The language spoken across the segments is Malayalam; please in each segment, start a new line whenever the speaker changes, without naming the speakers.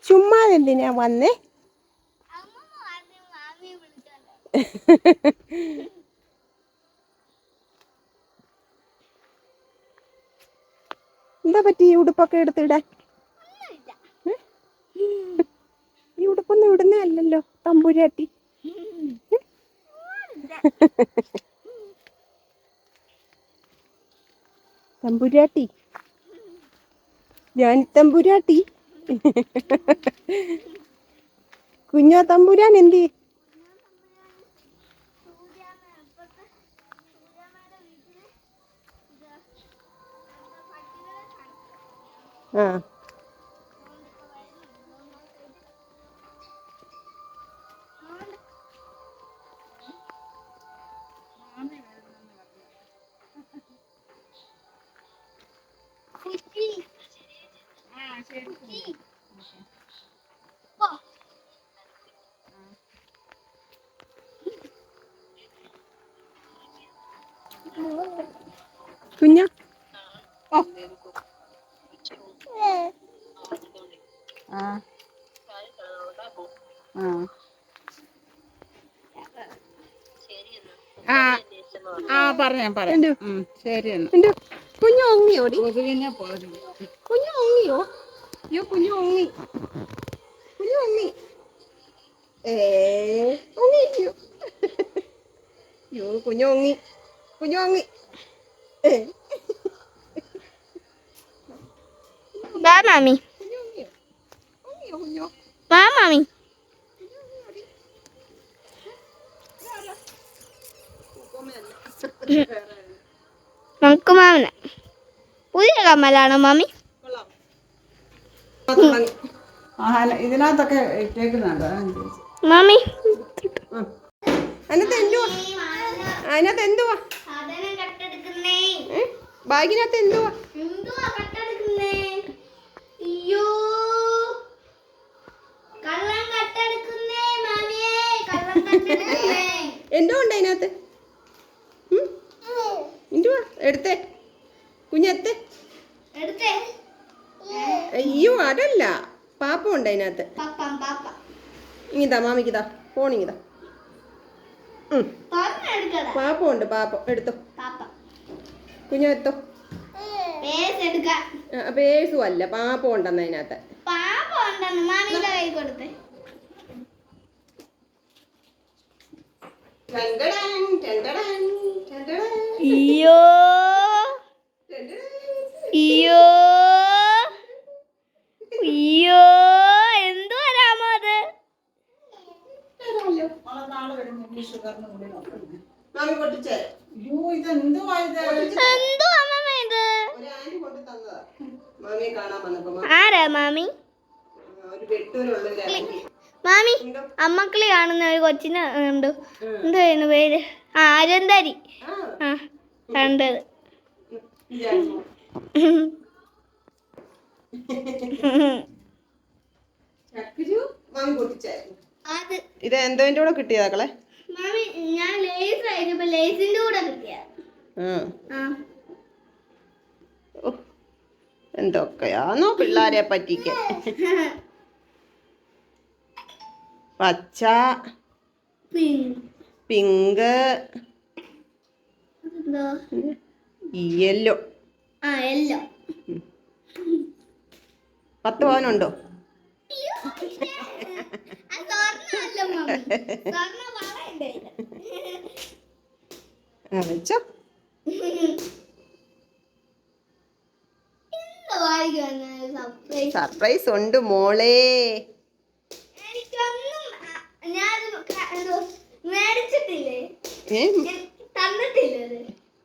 ചുമ്മാ എന്തിനാ വന്നേ? എന്താ പറ്റി ഈ ഉടുപ്പൊക്കെ എടുത്തിടാൻ? ഈ ഉടുപ്പൊന്നും ഇടുന്നേ അല്ലല്ലോ തമ്പുരാട്ടി. തമ്പുരാട്ടി, ഞാൻ തമ്പുരാട്ടി. കുഞ്ഞോ തമ്പുരാൻ എന്തി? ആ കുഞ്ഞ
പറയാം ശരി.
കുഞ്ഞു ഒങ്ങിയോടി? കുഞ്ഞു ഒങ്ങിയോ? അയ്യോ കുഞ്ഞു ഒങ്ങി, കുഞ്ഞു ഒങ്ങി. ഒങ്ങിയോ? അയ്യോ കുഞ്ഞു ഒങ്ങി, കുഞ്ഞു ഒങ്ങി.
വാ മാമി, വാ മാമി. നമുക്ക് മാമന പുതിയ കമ്മലാണോ മാമി?
ഇതിനകത്തൊക്കെ ഇട്ടേക്കുന്നുണ്ടോ
മാമി?
അതിനകത്ത് എന്തുവാ? അതിനകത്ത് എന്തുവാ? ബാഗിനകത്ത് എന്തുവാ? എന്തോ ഉണ്ട് അതിനകത്ത്? എന്തുവാ? എടുത്തേ കുഞ്ഞെത്തേ. അയ്യോ അതല്ല, പാപ്പം ഉണ്ട് അതിനകത്ത്. ഇങ്ങിതാ മാമിക്കിതാ, ഫോണിങ്ങിതാ. പാപ്പം ഉണ്ട്, പാപ്പം എടുത്തോ കുഞ്ഞെത്തോ. പേഴ്സും അല്ല, പാപ്പം ഉണ്ടെന്ന് അതിനകത്ത്.
അയ്യോ അയ്യോ അയ്യോ, എന്തു വരാമോ അത്? ആരാ മാമി? മാമി, അമ്മക്കളി കാണുന്ന ഒരു കൊച്ചിനെ ഉണ്ട്. എന്തായിരുന്നു പേര്? അരന്തരി. ആ കണ്ടത്.
ഇത് എന്തോന്റെ കൂടെ കിട്ടിയതാക്കളെ?
മാമി, ഞാൻ ലേസ് ആയിരുന്നപ്പോ ലേസിന്റെ കൂടെ കിട്ടിയ.
എന്തൊക്കെയാന്നോ പിള്ളാരെ പറ്റിക്കാൻ. പച്ച, പിങ്ക്, യെല്ലോ.
യെല്ലോ.
10 പവനുണ്ടോ? വെച്ചോ. സർപ്രൈസ് ഉണ്ട് മോളെ.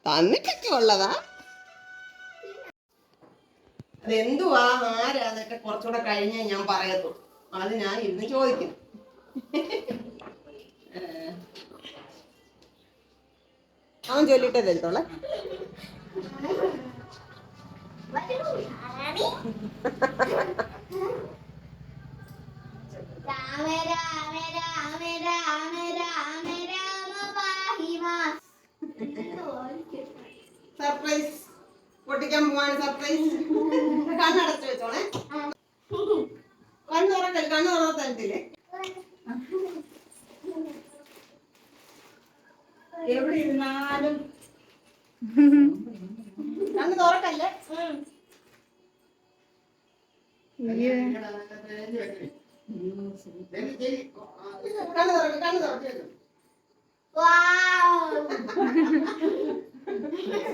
തന്നിട്ടൊക്കെ ഉള്ളതാ. അതെന്തുവാ, ആരാ, അതൊക്കെ കുറച്ചുകൂടെ കഴിഞ്ഞേ ഞാൻ പറയത്തു. അത് ഞാൻ ഇരുന്ന് ചോദിക്കും. അവൻ ചൊല്ലിട്ടേ തരുത്തോളെ. സർപ്രൈസ് പൊട്ടിക്കാൻ പോവാണ്. സർപ്രൈസ്. കണ്ണടച്ചു വെച്ചോളെ. കണ്ണുറക്കെ തരത്തില്ലേ? എവിടെ ഇരുന്നാലും കണ്ണ് തുറക്കല്ലേ. കണ്ണ് തുറക്ക്.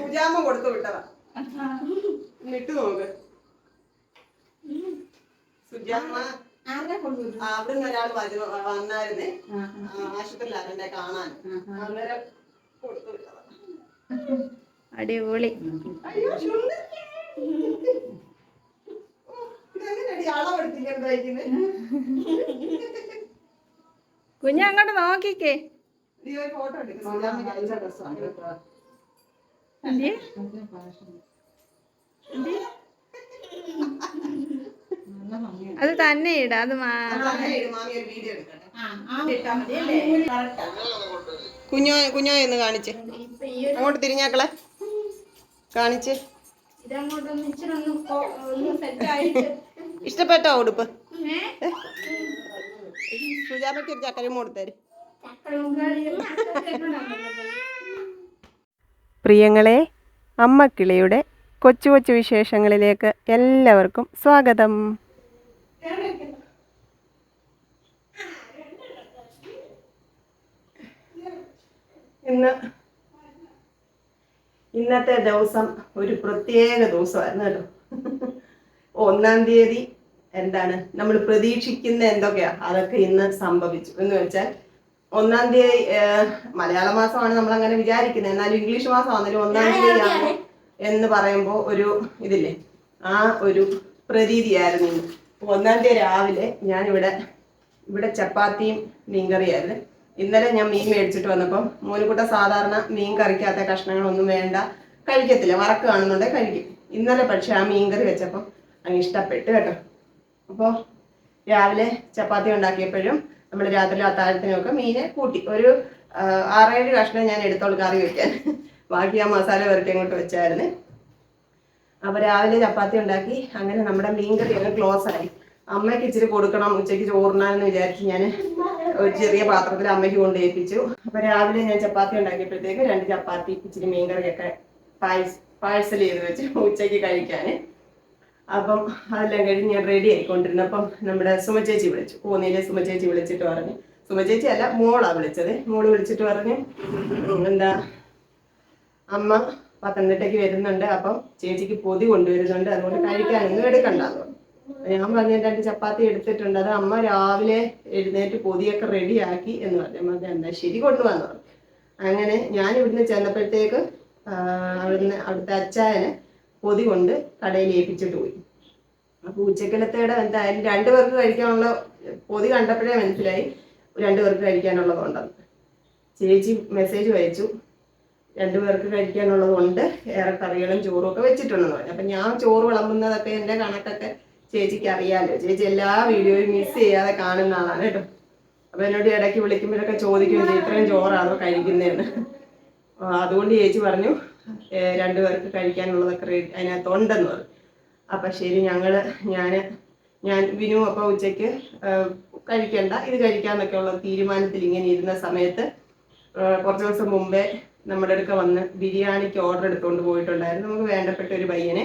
സുജാമ കൊടുത്തു വിട്ടതാ. ഇട്ട് നോക്ക്. സുജാമ അവിടുന്ന് ഒരാൾ വന്നായിരുന്നേ, ആശുപത്രിയിലാണ് എന്നെ കാണാൻ. അന്നേരം കൊടുത്തു വിട്ടതാ.
അടിപൊളി.
അയ്യോ ഇതെങ്ങനെയാടി അളവെടുത്തില്ല എന്തായിരിക്കുന്നത്?
കുഞ്ഞ് അങ്ങോട്ട് നോക്കിക്കേ.
ഫോട്ടോ എടുക്കുന്നു.
അത് തന്നെ ഇടാം. അത്
കുഞ്ഞോ എന്ന് കാണിച്ച് അങ്ങോട്ട് തിരിഞ്ഞാക്കളെ കാണിച്ച്. ഇഷ്ടപ്പെട്ടോ ഉടുപ്പ്? സുജാമയ്ക്ക് ഒരു ചക്കരയും കൊടുത്തേര്.
പ്രിയങ്ങളെ, അമ്മക്കിളിയുടെ കൊച്ചു കൊച്ചു വിശേഷങ്ങളിലേക്ക് എല്ലാവർക്കും സ്വാഗതം.
ഇന്നത്തെ ദിവസം ഒരു പ്രത്യേക ദിവസമായിരുന്നു കേട്ടോ. 1-ാം തീയതി എന്താണ് നമ്മൾ പ്രതീക്ഷിക്കുന്ന എന്തൊക്കെയാ അതൊക്കെ ഇന്ന് സംഭവിച്ചു. എന്ന് വെച്ചാൽ 1-ാം തീയതി മലയാള മാസമാണ് നമ്മൾ അങ്ങനെ വിചാരിക്കുന്നത്, എന്നാലും ഇംഗ്ലീഷ് മാസമാണെങ്കിലും 1-ാം തീയതിയാണ് എന്ന് പറയുമ്പോൾ ഒരു ഇതില്ലേ, ആ ഒരു പ്രതീതിയായിരുന്നു ഇന്ന്. 1-ാം തീയതി രാവിലെ ഞാൻ ഇവിടെ ചപ്പാത്തിയും മീൻകറിയായിരുന്നു. ഇന്നലെ ഞാൻ മീൻ മേടിച്ചിട്ട് വന്നപ്പം മോനുകുട്ട സാധാരണ മീൻ കറിക്കാത്ത കഷ്ണങ്ങളൊന്നും വേണ്ട, കഴിക്കത്തില്ല, വറക്ക് കാണുന്നുണ്ടെങ്കിൽ കഴിക്കും. ഇന്നലെ പക്ഷെ ആ മീൻകറി വെച്ചപ്പം അങ്ങ് ഇഷ്ടപ്പെട്ടു കേട്ടോ. അപ്പോൾ രാവിലെ ചപ്പാത്തി ഉണ്ടാക്കിയപ്പോഴും നമ്മൾ രാത്രി അത്താഴത്തിനൊക്കെ മീനെ കൂട്ടി ഒരു 6-7 കഷ്ണം ഞാൻ എടുത്തോളൂ കറി വെക്കാൻ. ബാക്കി ആ മസാല വരട്ടി അങ്ങോട്ട് വെച്ചായിരുന്നു. അപ്പോൾ രാവിലെ ചപ്പാത്തി ഉണ്ടാക്കി. അങ്ങനെ നമ്മുടെ മീൻകറി അങ്ങ് ക്ലോസ് ആയി. അമ്മയ്ക്ക് ഇച്ചിരി കൊടുക്കണം ഉച്ചയ്ക്ക് ചോറിനാന്ന് വിചാരിച്ച് ഞാൻ ഒരു ചെറിയ പാത്രത്തിൽ അമ്മയ്ക്ക് കൊണ്ട് ഏൽപ്പിച്ചു. അപ്പോൾ രാവിലെ ഞാൻ ചപ്പാത്തി ഉണ്ടാക്കിയപ്പോഴത്തേക്ക് 2 ചപ്പാത്തി ഇച്ചിരി മീൻകറിയൊക്കെ പാഴ്സൽ ചെയ്ത് വെച്ച് ഉച്ചയ്ക്ക് കഴിക്കാൻ. അപ്പം അതെല്ലാം കഴിഞ്ഞ് ഞാൻ റെഡി ആയിക്കൊണ്ടിരുന്നപ്പം നമ്മുടെ സുമചേച്ചി വിളിച്ചു. പോന്നീലെ സുമചേച്ചി വിളിച്ചിട്ട് പറഞ്ഞു, സുമചേച്ചി അല്ല മോളാ വിളിച്ചത്. മോള് വിളിച്ചിട്ട് പറഞ്ഞു, എന്താ അമ്മ പത്തനംതിട്ടയ്ക്ക് വരുന്നുണ്ട്, അപ്പം ചേച്ചിക്ക് പൊതി കൊണ്ടുവരുന്നുണ്ട്, അതുകൊണ്ട് കഴിക്കാനൊന്നും എടുക്കണ്ടെന്ന് പറഞ്ഞു. ഞാൻ പറഞ്ഞു 2 ചപ്പാത്തി എടുത്തിട്ടുണ്ട്, അത് അമ്മ രാവിലെ എഴുന്നേറ്റ് പൊതിയൊക്കെ റെഡിയാക്കി എന്ന് പറഞ്ഞു. അമ്മ എന്താ ശരി കൊണ്ടുവന്നു പറഞ്ഞു. അങ്ങനെ ഞാൻ ഇവിടുന്ന് ചെന്നപ്പോഴത്തേക്ക് അവിടുത്തെ അച്ചായന് പൊതി കൊണ്ട് കടയിൽ ഏൽപ്പിച്ചിട്ട് പോയി. അപ്പോൾ ഉച്ചക്കലത്തേടെ എന്തായാലും 2 പേർക്ക് കഴിക്കാനുള്ള പൊതി കണ്ടപ്പോഴേ മനസ്സിലായി 2 പേർക്ക് കഴിക്കാനുള്ളതുണ്ടെന്ന്. ചേച്ചി മെസ്സേജ് അയച്ചു, 2 പേർക്ക് കഴിക്കാനുള്ളതുകൊണ്ട്, ഏറെ കറികളും ചോറും ഒക്കെ വെച്ചിട്ടുണ്ടെന്ന് പറഞ്ഞു. അപ്പം ഞാൻ ചോറ് വിളമ്പുന്നതൊക്കെ എൻ്റെ കണക്കൊക്കെ ചേച്ചിക്ക് അറിയാമല്ലോ. ചേച്ചി എല്ലാ വീഡിയോയും മിസ് ചെയ്യാതെ കാണുന്ന ആളാണ് കേട്ടോ. അപ്പം എന്നോട് ഇടയ്ക്ക് വിളിക്കുമ്പോഴൊക്കെ ചോദിക്കും, ഇത്രയും ചോറാണോ കഴിക്കുന്നതെന്ന്. അതുകൊണ്ട് ചേച്ചി പറഞ്ഞു 2 പേർക്ക് കഴിക്കാനുള്ളതൊക്കെ അതിനകത്തുണ്ടെന്ന് പറഞ്ഞു. അപ്പം ശരി, ഞാൻ വിനു അപ്പം ഉച്ചയ്ക്ക് കഴിക്കണ്ട, ഇത് കഴിക്കാമെന്നൊക്കെ ഉള്ള തീരുമാനത്തിൽ ഇങ്ങനെ ഇരുന്ന സമയത്ത് കുറച്ച് ദിവസം മുമ്പേ നമ്മുടെ അടുക്ക വന്ന് ബിരിയാണിക്ക് ഓർഡർ എടുത്തുകൊണ്ട് പോയിട്ടുണ്ടായിരുന്നു. നമുക്ക് വേണ്ടപ്പെട്ട ഒരു പയ്യനെ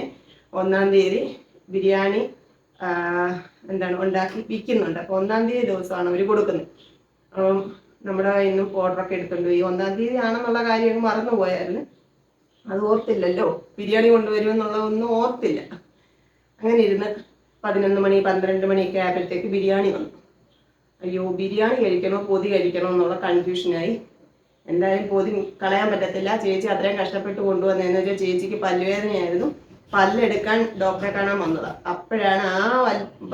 1-ാം തീയതി ബിരിയാണി ഉണ്ടാക്കി വിൽക്കുന്നുണ്ട്. അപ്പോൾ 1-ാം തീയതി ദിവസമാണ് അവർ കൊടുക്കുന്നത്. അപ്പം നമ്മുടെ ഇന്നും ഓർഡറൊക്കെ എടുത്തുകൊണ്ട് പോയി. 1-ാം തീയതി ആണെന്നുള്ള കാര്യം മറന്നുപോയായിരുന്നു. അത് ഓർത്തില്ലല്ലോ, ബിരിയാണി കൊണ്ടുവരുമെന്നുള്ളതൊന്നും ഓർത്തില്ല. അങ്ങനെ ഇരുന്ന് 11 മണി 12 മണിയൊക്കെ ആയപ്പോഴത്തേക്ക് ബിരിയാണി വന്നു. അയ്യോ, ബിരിയാണി കഴിക്കണോ പൊതി കഴിക്കണോ എന്നുള്ള കൺഫ്യൂഷനായി. എന്തായാലും പൊതി കളയാൻ പറ്റത്തില്ല. ചേച്ചി അത്രയും കഷ്ടപ്പെട്ട് കൊണ്ടുവന്നതെന്ന് വെച്ചാൽ ചേച്ചിക്ക് പല്ലുവേദനയായിരുന്നു. പല്ലെടുക്കാൻ ഡോക്ടറെ കാണാൻ വന്നതാണ്. അപ്പോഴാണ് ആ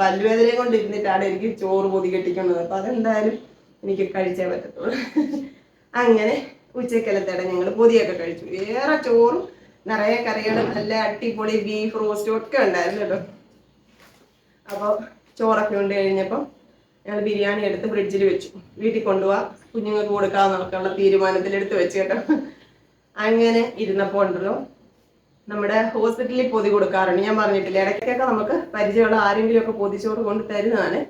പല്ലുവേദനയും കൊണ്ട് ഇരുന്നിട്ടാണ് എനിക്ക് ചോറ് പൊതി കെട്ടിക്കുന്നത്. അപ്പം അതെന്തായാലും എനിക്ക് കഴിച്ചേ പറ്റത്തുള്ളൂ. അങ്ങനെ ഉച്ചക്കലത്തേടെ ഞങ്ങൾ പൊതിയൊക്കെ കഴിച്ചു. വേറെ ചോറും നിറയെ കറികളും നല്ല അടിപൊളി ബീഫ് റോസ്റ്റും ഒക്കെ ഉണ്ടായിരുന്നു കേട്ടോ. അപ്പോൾ ചോറൊക്കെ ഉണ്ട് കഴിഞ്ഞപ്പം ഞങ്ങൾ ബിരിയാണി എടുത്ത് ഫ്രിഡ്ജിൽ വെച്ചു. വീട്ടിൽ കൊണ്ടുപോവാം, കുഞ്ഞുങ്ങൾക്ക് കൊടുക്കാമെന്നൊക്കെയുള്ള തീരുമാനത്തിലെടുത്ത് വെച്ച് കേട്ടോ. അങ്ങനെ ഇരുന്നപ്പോൾ ഉണ്ടല്ലോ, നമ്മുടെ ഹോസ്പിറ്റലിൽ പൊതി കൊടുക്കാറുണ്ട്. ഞാൻ പറഞ്ഞിട്ടില്ല, ഇടയ്ക്കൊക്കെ നമുക്ക് പരിചയമുള്ള ആരെങ്കിലും ഒക്കെ പൊതിച്ചോറ് കൊണ്ട് തരുന്നതാണ്.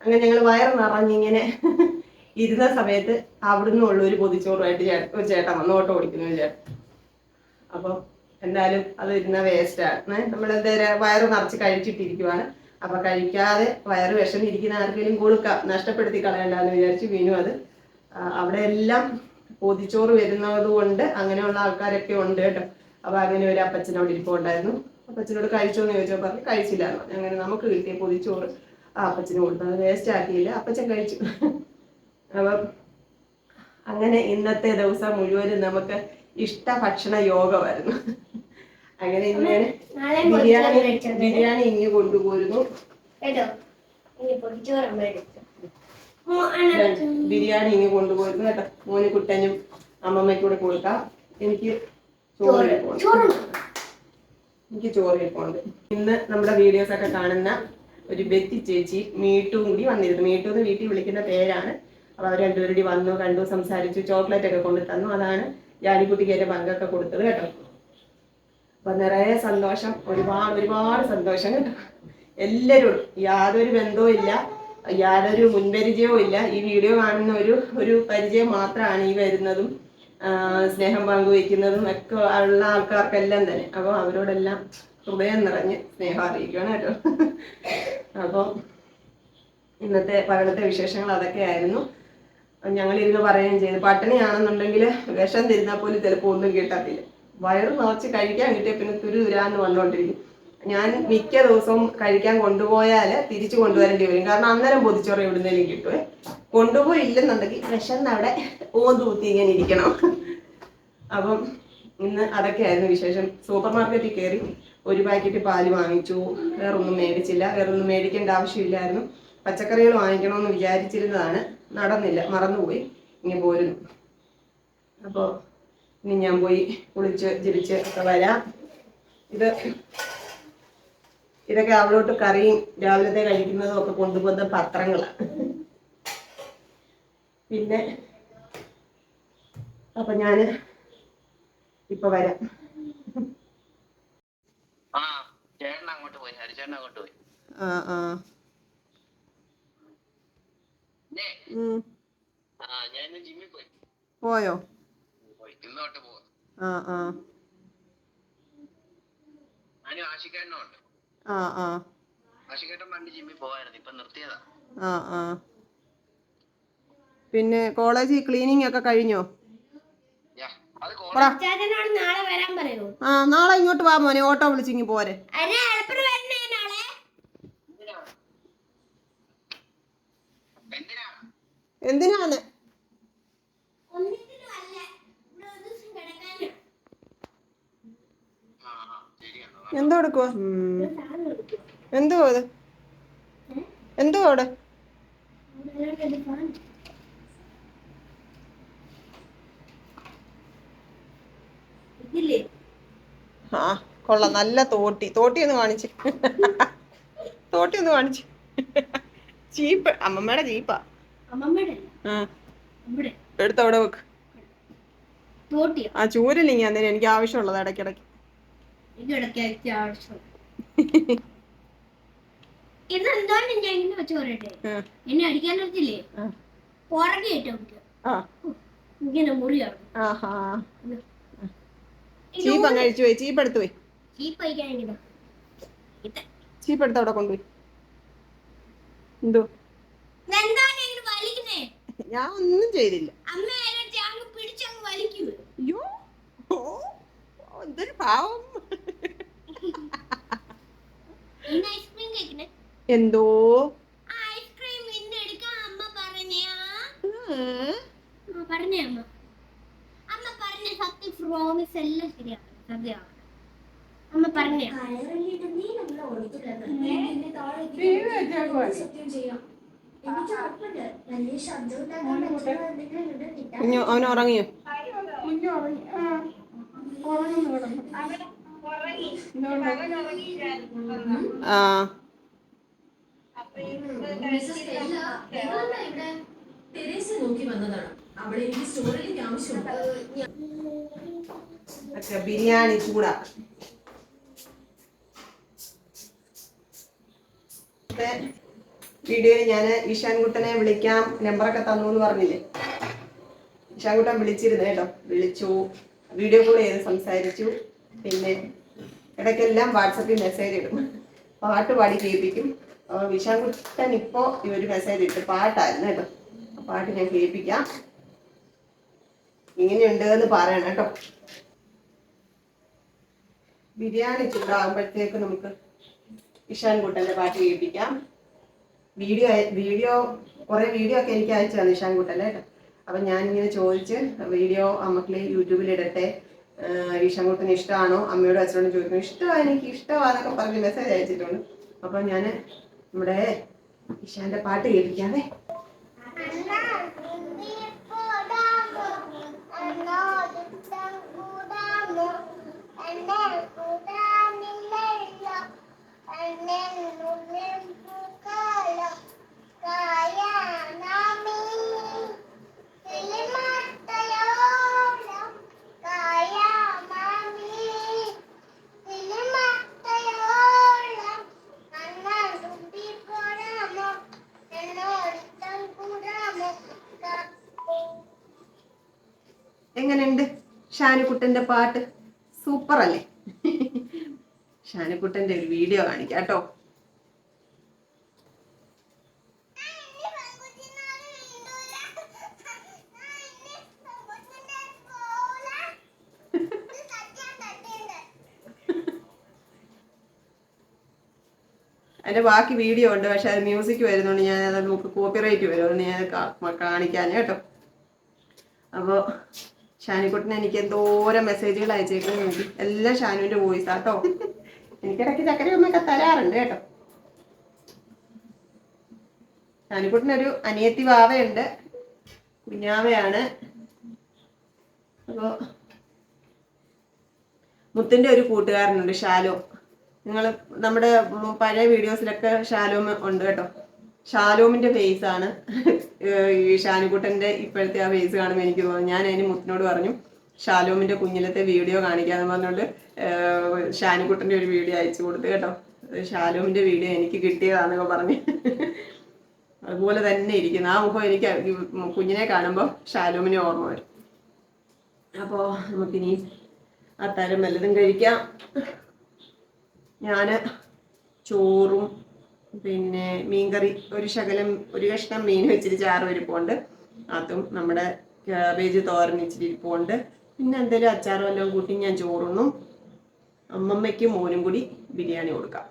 അങ്ങനെ ഞങ്ങൾ വയറ് നിറഞ്ഞിങ്ങനെ ഇരുന്ന സമയത്ത് അവിടുന്ന് ഉള്ള ഒരു പൊതിച്ചോറുമായിട്ട് ഒരു ചേട്ടൻ വന്ന് ഓട്ടോ ഓടിക്കുന്ന ഒരു ചേട്ടൻ. അപ്പം എന്തായാലും അത് ഇരുന്ന വേസ്റ്റാണ്. നമ്മളെന്തായാലും വയറ് നിറച്ച് കഴിച്ചിട്ടിരിക്കുവാണ്. അപ്പൊ കഴിക്കാതെ വയറ് വിഷമിരിക്കുന്ന ആർക്കെങ്കിലും കൊടുക്കാം, നഷ്ടപ്പെടുത്തി കളയണ്ടെന്ന് വിചാരിച്ച് വീണു. അത് അവിടെ എല്ലാം പൊതിച്ചോറ് വരുന്നത് കൊണ്ട് അങ്ങനെയുള്ള ആൾക്കാരൊക്കെ ഉണ്ട് കേട്ടോ. അപ്പൊ അങ്ങനെ ഒരു അപ്പച്ചനോട് ഇരിപ്പുണ്ടായിരുന്നു. അപ്പച്ചനോട് കഴിച്ചോന്ന് ചോദിച്ചോ, പറഞ്ഞു കഴിച്ചില്ലാന്ന് പറഞ്ഞു. അങ്ങനെ നമുക്ക് കിട്ടിയ പൊതിച്ചോറ് ആ അപ്പച്ചന് കൊടുത്തു. അത് വേസ്റ്റ് ആക്കിയില്ല, അപ്പച്ചൻ കഴിച്ചു. അപ്പം അങ്ങനെ ഇന്നത്തെ ദിവസം മുഴുവനും നമുക്ക് ഇഷ്ട ഭക്ഷണ യോഗമായിരുന്നു. അങ്ങനെ ഇങ്ങനെ ബിരിയാണി ഇങ്ങ് കൊണ്ടുപോയിരുന്നു. ബിരിയാണി ഇങ്ങ് കൊണ്ടുപോയിരുന്നു കേട്ടോ. മോന് കുട്ടനും അമ്മമ്മയ്ക്കൂടെ കൊടുക്കാം. എനിക്ക് ചോറ് ഇരിപ്പുണ്ട്. ഇന്ന് നമ്മുടെ വീഡിയോസ് ഒക്കെ കാണുന്ന ഒരു ബെത്തി ചേച്ചി മീട്ടും കൂടി വന്നിരുന്നു. മീട്ടു എന്ന് വീട്ടിൽ വിളിക്കുന്ന പേരാണ്. അപ്പൊ അവർ രണ്ടുപേരുടെ വന്നു, കണ്ടു, സംസാരിച്ചു, ചോക്ലേറ്റ് ഒക്കെ കൊണ്ടു തന്നു. അതാണ് ജാനിക്കുട്ടിക്ക് എന്റെ പങ്കൊക്കെ കൊടുത്തത് കേട്ടോ. അപ്പൊ നിറയെ സന്തോഷം, ഒരുപാട് സന്തോഷം കേട്ടോ. എല്ലാവരോടും യാതൊരു ബന്ധവും ഇല്ല, യാതൊരു മുൻപരിചയവും ഇല്ല. ഈ വീഡിയോ കാണുന്ന ഒരു പരിചയം മാത്രമാണ് ഈ വരുന്നതും സ്നേഹം പങ്കുവയ്ക്കുന്നതും ഒക്കെ ഉള്ള ആൾക്കാർക്കെല്ലാം തന്നെ. അപ്പോൾ അവരോടെല്ലാം ഹൃദയം നിറഞ്ഞ് സ്നേഹം അറിയിക്കുകയാണ് കേട്ടോ. അപ്പോൾ ഇന്നത്തെ പകലത്തെ വിശേഷങ്ങൾ അതൊക്കെയായിരുന്നു. ഞങ്ങളിരുന്ന് പറയുകയും ചെയ്തു, പട്ടിണിയാണെന്നുണ്ടെങ്കിൽ വിഷം തിരുന്നാൽ പോലും ചിലപ്പോൾ ഒന്നും കിട്ടത്തില്ല. വയറ് നിറച്ച് കഴിക്കാൻ കിട്ടിയ പിന്നെ തുരുതുരാന്ന് വന്നുകൊണ്ടിരിക്കും. ഞാൻ മിക്ക ദിവസവും കഴിക്കാൻ കൊണ്ടുപോയാൽ തിരിച്ചു കൊണ്ടുവരേണ്ടി വരും. കാരണം അന്നേരം പൊതിച്ചോറ് എവിടുന്നേലും കിട്ടുവേ. കൊണ്ടുപോയില്ലെന്നുണ്ടെങ്കിൽ വിശന്ന് അവിടെ ഓന്തൂത്തി ഇങ്ങനെ ഇരിക്കണം. അപ്പം ഇന്ന് അതൊക്കെയായിരുന്നു വിശേഷം. സൂപ്പർ മാർക്കറ്റിൽ കയറി ഒരു പാക്കറ്റ് പാല് വാങ്ങിച്ചു. വേറൊന്നും മേടിച്ചില്ല, വേറൊന്നും മേടിക്കേണ്ട ആവശ്യമില്ലായിരുന്നു. പച്ചക്കറികൾ വാങ്ങിക്കണമെന്ന് വിചാരിച്ചിരുന്നതാണ്, നടന്നില്ല, മറന്നുപോയി, ഇങ്ങനെ പോരുന്നു. അപ്പോൾ ഇനി ഞാൻ പോയി കുളിച്ച് ചിരിച്ച് ഒക്കെ വരാം. ഇതൊക്കെ അവളോട്ട് കറിയും രാവിലത്തെ കഴിക്കുന്നതും ഒക്കെ കൊണ്ടുപോകുന്ന പത്രങ്ങളാണ്. പിന്നെ അപ്പൊ ഞാൻ ഇപ്പൊ വരാം. പോയോ? പിന്നെ കോളേജിൽ ക്ലീനിങ് ഒക്കെ കഴിഞ്ഞോ?
നാളെ വരാൻ പറയൂ.
നാളെ ഇങ്ങോട്ട് വാ മോനെ, ഓട്ടോ വിളിച്ചിങ്ങി പോരെ. എന്തിനാണ്? എന്തോ എടുക്കുവാ? എന്തോ അത്? എന്തോ അവിടെ? ആ കൊള്ളാം, നല്ല തോട്ടി. തോട്ടി ഒന്ന് കാണിച്ച്, തോട്ടി ഒന്ന് കാണിച്ച്. ചീപ്പ്, അമ്മമ്മയുടെ ജീപ്പാ. എടുത്തവിടെ വെക്ക്. ആ ചൂരലിങ്ങ അന്നേരം എനിക്ക് ആവശ്യമുള്ളത് ഇടയ്ക്കിടയ്ക്ക്.
എന്നെ അടിക്കാൻ പറ്റില്ലേ? പുറകെ ഇങ്ങനെ മുറിയാണ്.
ചീപ്പ് അങ്ങ് അഴിച്ചു പോയി. ചീപ്പ് എടുത്തു പോയി. ചീപ്പ് എടുത്ത് അവിടെ കൊണ്ടുപോയി. എന്തോ ഞാൻ ഒന്നും ചെയ്തില്ല. അയ്യോ എന്തൊരു പാവം. എന്തോ
അമ്മ പറഞ്ഞ
അവന് ഉറങ്ങിയോ? ആ ബിരിയാണി ചൂടാ. വീഡിയോയിൽ ഞാൻ ഇഷാൻകുട്ടനെ വിളിക്കാം നമ്പറൊക്കെ തന്നു എന്ന് പറഞ്ഞില്ലേ. ഇഷാൻകുട്ടൻ വിളിച്ചിരുന്നു കേട്ടോ. വിളിച്ചു, വീഡിയോ കോൾ ചെയ്ത് സംസാരിച്ചു. പിന്നെ ഇടയ്ക്കെല്ലാം വാട്സപ്പിൽ മെസ്സേജ് ഇടും, പാട്ട് പാടി കേൾപ്പിക്കും. ഇഷാൻകുട്ടൻ ഇപ്പോൾ ഒരു മെസ്സേജ് ഇട്ട് പാട്ടായിരുന്നു കേട്ടോ. പാട്ട് ഞാൻ കേൾപ്പിക്കാം, ഇങ്ങനെയുണ്ട് എന്ന് പറയണം കേട്ടോ. ബിരിയാണി ചൂടാകുമ്പോഴത്തേക്ക് നമുക്ക് ഇഷാൻകുട്ടൻ്റെ പാട്ട് കേൾപ്പിക്കാം. കുറേ വീഡിയോ ഒക്കെ എനിക്ക് അയച്ചു തന്നു ഇഷാൻകുട്ടൻ്റെ കേട്ടോ. അപ്പം ഞാനിങ്ങനെ ചോദിച്ച് വീഡിയോ അമ്മക്കളെ യൂട്യൂബിൽ ഇടട്ടെ, ഇഷാൻകുട്ടന് ഇഷ്ടമാണോ, അമ്മയോടും അച്ഛനോടും ചോദിക്കുന്നു. ഇഷ്ടമാണ്, എനിക്ക് ഇഷ്ടമാണെന്നൊക്കെ പറഞ്ഞ് മെസ്സേജ് അയച്ചിട്ടുണ്ട്. അപ്പം ഞാൻ നമ്മുടെ ഇഷാന്റെ പാട്ട് കേൾപ്പിക്കാവേ. എങ്ങനെയുണ്ട് ഷാനുക്കുട്ടന്റെ പാട്ട്? സൂപ്പർ അല്ലേ? ഷാനുക്കുട്ടന്റെ ഒരു വീഡിയോ കാണിക്കാം കേട്ടോ. അതിന്റെ ബാക്കി വീഡിയോ ഉണ്ട്, പക്ഷെ അത് മ്യൂസിക് വരുന്നുണ്ട്. ഞാൻ അത് നമുക്ക് കോപ്പിറൈറ്റ് വരും, അതുകൊണ്ട് ഞാൻ കാണിക്കാൻ കേട്ടോ. അപ്പോൾ ഷാനുക്കുട്ടന് എനിക്ക് എന്തോരം മെസ്സേജുകൾ അയച്ചേക്കുന്നത് നോക്കി, എല്ലാം ഷാനുവിന്റെ വോയിസ് ആട്ടോ. എനിക്കിടയ്ക്ക് ചക്കരയൊന്നൊക്കെ തരാറുണ്ട് കേട്ടോ. ഷാനുക്കുട്ടനൊരു അനിയത്തി വാവയുണ്ട്, കുഞ്ഞാവയാണ്. അപ്പോൾ മുത്തിന്റെ ഒരു കൂട്ടുകാരനുണ്ട് ഷാലോ. നിങ്ങൾ നമ്മുടെ പഴയ വീഡിയോസിലൊക്കെ ഷാലോം ഉണ്ട് കേട്ടോ. ഷാലോമിന്റെ ഫേസ് ആണ് ഈ ഷാനുക്കുട്ടന്റെ ഇപ്പോഴത്തെ ആ ഫേസ് കാണുമ്പോൾ എനിക്ക് തോന്നുന്നു. ഞാൻ അതിന് മുത്തിനോട് പറഞ്ഞു ഷാലോമിന്റെ കുഞ്ഞിലത്തെ വീഡിയോ കാണിക്കാന്ന് പറഞ്ഞുകൊണ്ട് ഷാനുക്കുട്ടന്റെ ഒരു വീഡിയോ അയച്ചു കൊടുത്തു കേട്ടോ. ഷാലോമിന്റെ വീഡിയോ എനിക്ക് കിട്ടിയതാണെന്നൊക്കെ പറഞ്ഞ് അതുപോലെ തന്നെ ഇരിക്കുന്നു. ആ മുഖം എനിക്ക് കുഞ്ഞിനെ കാണുമ്പോൾ ഷാലോമിനെ ഓർമ്മ വരും. അപ്പോൾ നമുക്കിനി അത്താരം വല്ലതും കഴിക്കാം. ഞാൻ ചോറും പിന്നെ മീൻകറി, ഒരു കഷ്ണം മീൻ വെച്ചിട്ട് ചാറ് ഇരിപ്പുണ്ട്, അതും നമ്മുടെ കാബേജ് തോരൻ ഇച്ചിരി ഇരിപ്പുണ്ട്. പിന്നെ എന്തെങ്കിലും അച്ചാറോ എല്ലാം കൂട്ടി ഞാൻ ചോറുണ്ണും. അമ്മമ്മയ്ക്കും മോനും കൂടി ബിരിയാണി കൊടുക്കാം.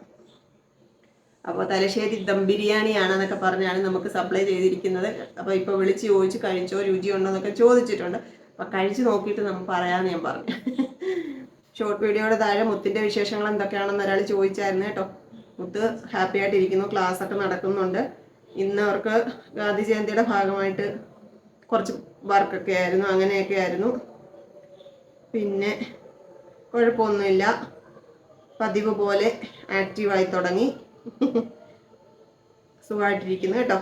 അപ്പോൾ തലശ്ശേരി ദം ബിരിയാണിയാണെന്നൊക്കെ പറഞ്ഞാണ് നമുക്ക് സപ്ലൈ ചെയ്തിരിക്കുന്നത്. അപ്പോൾ ഇപ്പോൾ വിളിച്ച് ചോദിച്ച് കഴിച്ചോ, രുചിയുണ്ടോ എന്നൊക്കെ ചോദിച്ചിട്ടുണ്ട്. അപ്പോൾ കഴിച്ച് നോക്കിയിട്ട് നമുക്ക് പറയാമെന്ന് ഞാൻ പറഞ്ഞു. ഷോർട്ട് വീഡിയോയുടെ താഴെ മുത്തിൻ്റെ വിശേഷങ്ങൾ എന്തൊക്കെയാണെന്ന് ഒരാൾ ചോദിച്ചായിരുന്നു കേട്ടോ. മുത്ത് ഹാപ്പി ആയിട്ടിരിക്കുന്നു, ക്ലാസ് ഒക്കെ നടക്കുന്നുണ്ട്. ഇന്ന് അവർക്ക് ഗാന്ധി ജയന്തിയുടെ ഭാഗമായിട്ട് കുറച്ച് വർക്കൊക്കെ ആയിരുന്നു, അങ്ങനെയൊക്കെ ആയിരുന്നു. പിന്നെ കുഴപ്പമൊന്നുമില്ല, പതിവ് പോലെ ആക്റ്റീവായി തുടങ്ങി, സുഖമായിട്ടിരിക്കുന്നു കേട്ടോ.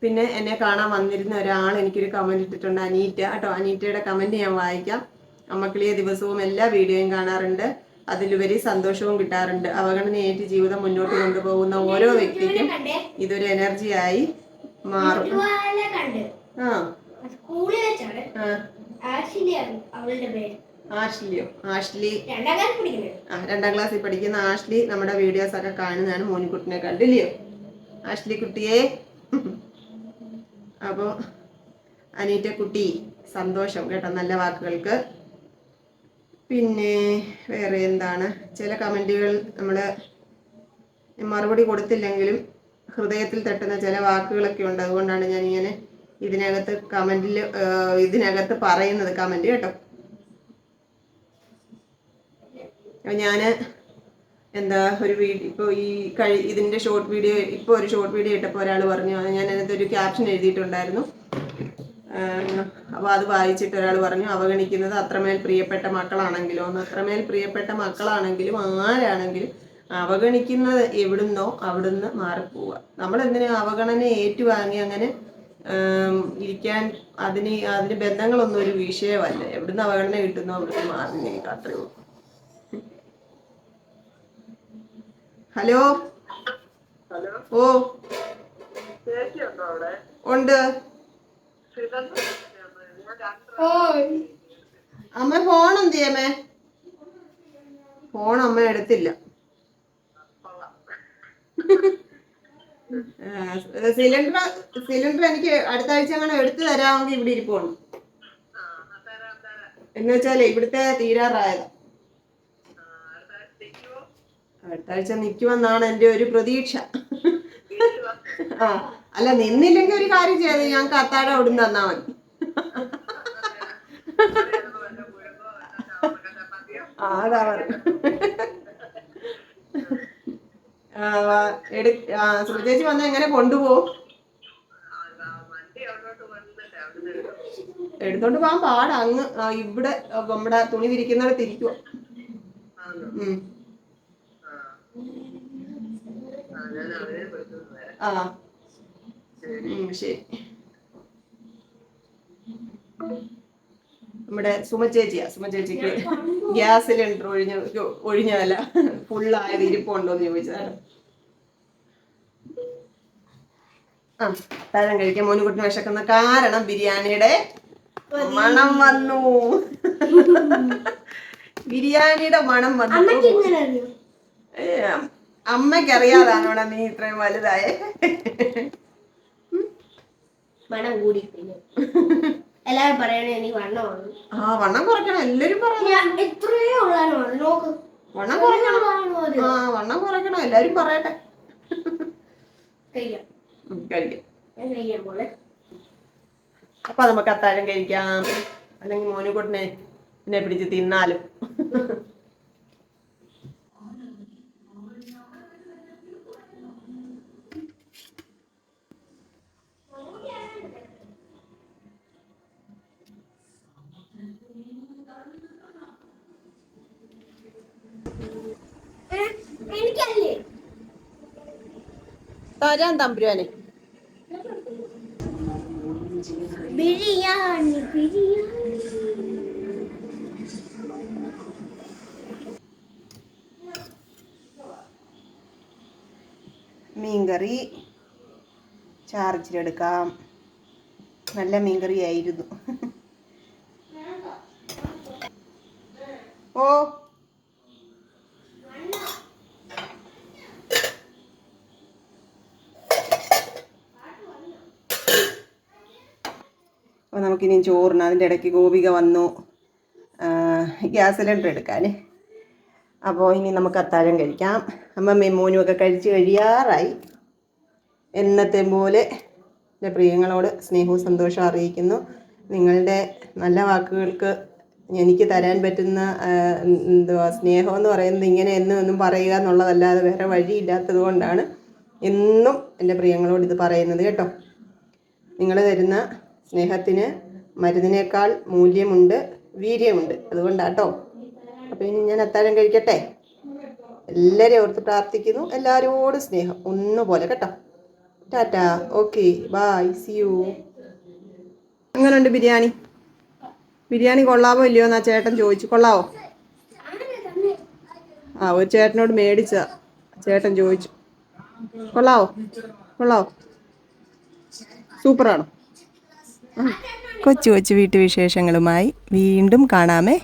പിന്നെ എന്നെ കാണാൻ വന്നിരുന്ന ഒരാൾ എനിക്കൊരു കമൻറ്റ് ഇട്ടിട്ടുണ്ട്, അനീറ്റ കേട്ടോ. അനീറ്റയുടെ കമൻറ്റ് ഞാൻ വായിക്കാം. അമ്മക്കിളിയെ ദിവസവും എല്ലാ വീഡിയോയും കാണാറുണ്ട്, അതിലുപരി സന്തോഷവും കിട്ടാറുണ്ട്. അവഗണനയേറ്റ് ജീവിതം മുന്നോട്ട് കൊണ്ടുപോകുന്ന ഓരോ വ്യക്തിക്കും ഇതൊരു എനർജിയായി മാറും. ആഷ്ലിയോ? 2ാം ക്ലാസ്സിൽ പഠിക്കുന്ന ആഷ്ലി നമ്മുടെ വീഡിയോസ് ഒക്കെ കാണുന്നതാണ്. മോനിക്കുട്ടിനെ കണ്ടില്ലയോ ആഷ്ലി കുട്ടിയെ? അപ്പോൾ അനീറ്റ കുട്ടി സന്തോഷം കേട്ടോ നല്ല വാക്കുകൾക്ക്. പിന്നെ വേറെ എന്താണ്, ചില കമൻറ്റുകൾ നമ്മൾ മറുപടി കൊടുത്തില്ലെങ്കിലും ഹൃദയത്തിൽ തട്ടുന്ന ചില വാക്കുകളൊക്കെ ഉണ്ട്. അതുകൊണ്ടാണ് ഞാനിങ്ങനെ ഇതിനകത്ത് പറയുന്നത് കമൻറ്റ് കേട്ടോ. ഞാൻ ഒരു വീഡിയോ ഇപ്പോൾ ഇതിൻ്റെ ഷോർട്ട് വീഡിയോ ഒരു ഷോർട്ട് വീഡിയോ ഇട്ടപ്പോൾ ഒരാൾ പറഞ്ഞു, ഞാൻ അതിനകത്ത് ഒരു ക്യാപ്ഷൻ എഴുതിയിട്ടുണ്ടായിരുന്നു. അപ്പോൾ അത് വായിച്ചിട്ട് ഒരാൾ പറഞ്ഞു, അവഗണിക്കുന്നത് അത്രമേൽ പ്രിയപ്പെട്ട മക്കളാണെങ്കിലും അത്രമേൽ പ്രിയപ്പെട്ട മക്കളാണെങ്കിലും ആരാണെങ്കിലും അവഗണിക്കുന്നത് എവിടുന്നോ അവിടുന്ന് മാറിപ്പോവുക. നമ്മളെന്തിനാ അവഗണന ഏറ്റുവാങ്ങി അങ്ങനെ ഇരിക്കാൻ? അതിന് ബന്ധങ്ങളൊന്നും ഒരു വിഷയമല്ല. എവിടുന്ന് അവഗണന കിട്ടുന്നോ അവിടുന്ന് മാറി, അത്രയേ ഉള്ളൂ. ഹലോ ഓ ഉണ്ട്. അമ്മ ഫോൺ എന്ത് ചെയ്യമ്മേ? ഫോൺ അമ്മ എടുത്തില്ല. സിലിണ്ടർ എനിക്ക് അടുത്ത ആഴ്ച അങ്ങനെ എടുത്തു തരാമെങ്കിൽ ഇവിടെ ഇരിപ്പുണ്ട്. എന്ന് വെച്ചാലേ ഇവിടുത്തെ തീരാറായത്. അടുത്ത ആഴ്ച നിൽക്കുമെന്നാണ് എൻ്റെ ഒരു പ്രതീക്ഷ. ആ അല്ല, നിന്നില്ലെങ്കിൽ ഒരു കാര്യം ചെയ്ത് ഞങ്ങൾക്ക് അത്താഴം അവിടുന്ന് തന്നാ മതി. അതാ സുചേച്ചി വന്ന എങ്ങനെ കൊണ്ടുപോകും? എടുത്തോണ്ട് പോകാൻ പാടാ. അങ്ങ് ഇവിടെ നമ്മുടെ തുണി വിരിക്കുന്നിടത്ത് ഇരിക്കുവോ. ആ ശരി. നമ്മുടെ സുമചേച്ചിക്ക് ഗ്യാസ് സിലിണ്ടർ ഒഴിഞ്ഞതല്ല, ഫുള്ളായത് ഇരിപ്പുണ്ടോന്ന് ചോദിച്ചതാണ്. ആ താഴം കഴിക്കാൻ മോനുകുട്ടിന് വിശക്കുന്ന കാരണം ബിരിയാണിയുടെ മണം വന്നു. ബിരിയാണിയുടെ മണം വന്നു. അമ്മയ്ക്കറിയാതാണോടാ നീ ഇത്രയും വലുതായേ?
മണം കൂടി എല്ലാരും പറയണേ എനിക്ക് വണ്ണമാണ്.
ആ വണ്ണം കുറയ്ക്കണം, എല്ലാരും പറയണം.
എത്രയോ ഉള്ളതാണ് നോക്ക്.
വണ്ണം കുറയ്ക്കണം. ആ വണ്ണം കുറയ്ക്കണം, എല്ലാരും പറയട്ടെ.
കഴിക്കാം.
കഴിക്കാം. അപ്പൊ നമുക്ക് അത്താഴം കഴിക്കാം. അല്ലെങ്കിൽ മോനുകുട്ടനെ എന്നെ പിടിച്ച് തിന്നാലും.
എനിക്കല്ലേ
തരാൻ തമ്പുരാനെ.
ബിരിയാണി
മീൻകറി ചാർജിലെടുക്കാം. നല്ല മീൻകറി ആയിരുന്നു. ഓ അപ്പോൾ നമുക്കിനി ചോറിന് അതിൻ്റെ ഇടയ്ക്ക് ഗോപിക വന്നു ഗ്യാസ് സിലിണ്ടർ എടുക്കാൻ. അപ്പോൾ ഇനി നമുക്ക് അത്താഴം കഴിക്കാം. അമ്മമ്മയും മോനും ഒക്കെ കഴിച്ച് കഴിയാറായി. എന്നത്തെ പോലെ എൻ്റെ പ്രിയങ്ങളോട് സ്നേഹവും സന്തോഷവും അറിയിക്കുന്നു. നിങ്ങളുടെ നല്ല വാക്കുകൾക്ക് എനിക്ക് തരാൻ പറ്റുന്ന സ്നേഹം എന്ന് പറയുന്നത് ഇങ്ങനെ എന്നും പറയുക എന്നുള്ളതല്ലാതെ വേറെ വഴിയില്ലാത്തത് കൊണ്ടാണ് എന്നും എൻ്റെ പ്രിയങ്ങളോട് ഇത് പറയുന്നത് കേട്ടോ. നിങ്ങൾ തരുന്ന സ്നേഹത്തിന് മരുന്നിനേക്കാൾ മൂല്യമുണ്ട്, വീര്യമുണ്ട്. അതുകൊണ്ടാട്ടോ. അപ്പോൾ ഇനി ഞാൻ അത്താഴം കഴിക്കട്ടെ. എല്ലാവരെയും ഓർത്ത് പ്രാർത്ഥിക്കുന്നു. എല്ലാവരോടും സ്നേഹം ഒന്നുപോലെ കേട്ടോ. Tata, okay, bye, see you. എങ്ങനെയുണ്ട് ബിരിയാണി? ബിരിയാണി കൊള്ളാവോ ഇല്ലയോ എന്നാ ചേട്ടൻ ചോദിച്ചു. കൊള്ളാവോ? ആ ഒരു ചേട്ടനോട് മേടിച്ച ചേട്ടൻ ചോദിച്ചു. കൊള്ളാവോ? സൂപ്പറാണോ?
കൊച്ചു കൊച്ചു വീട്ടുവിശേഷങ്ങളുമായി വീണ്ടും കാണാമേ.